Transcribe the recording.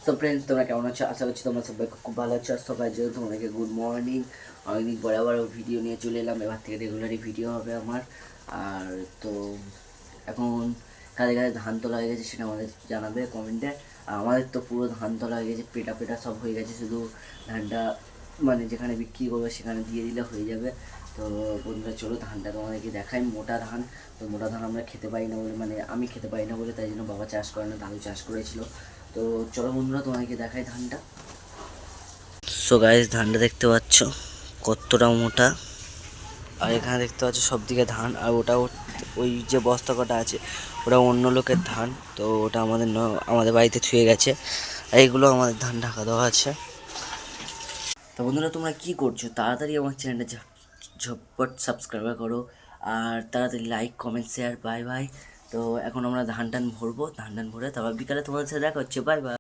So friends, তোমরা কেমন আছো? আশা করছি তোমরা সবাই খুব ভালো আছো। সবাই জন্য তোমাদেরকে গুড মর্নিং। অনেকদিন পরে আবার ভিডিও নিয়ে চলে এলাম। এবার থেকে রেগুলারই ভিডিও হবে আমার। আর তো এখন কাজে কাজে ধান তোলা হয়ে গেছে, সেটা আমাদের জানাবে কমেন্টে। আর আমাদের তো পুরো ধান তোলা হয়ে গেছে, পেটা পেটা সব হয়ে গেছে, শুধু ধানটা মানে যেখানে বিক্রি করবে সেখানে দিয়ে দিলে হয়ে যাবে। তো বন্ধুরা চলো ধানটা তোমাদেরকে দেখাই। মোটা ধান, তো মোটা ধান আমরা খেতে পারি না বলে, মানে আমি খেতে পারি না বলে, তাই জন্য বাবা চাষ করে না, দাদু চাষ করেছিল। তো চলো বন্ধুরা তোমাদেরকে দেখাই ধানটা। সো গাইস, ধানটা দেখতে পাচ্ছ কতটা মোটা। আর এখানে দেখতে পাচ্ছ সব দিকে ধান। আর ওটা ওই যে বস্তা কটা আছে ওটা অন্য লোকের ধান, তো ওটা আমাদের বাড়িতে ছুঁয়ে গেছে। আর এইগুলো আমাদের ধান ঢাকা দেওয়া আছে। তো বন্ধুরা তোমরা কি করছো? তাড়াতাড়ি আমার চ্যানেলটা ঝটপট সাবস্ক্রাইব করো, আর তাড়াতাড়ি like comment share. Bye bye. তো এখন আমরা ধান টান ভরবো, ধান টান ভরে তারপর বিকালে তোমাদের সাথে দেখা হচ্ছে। Bye bye.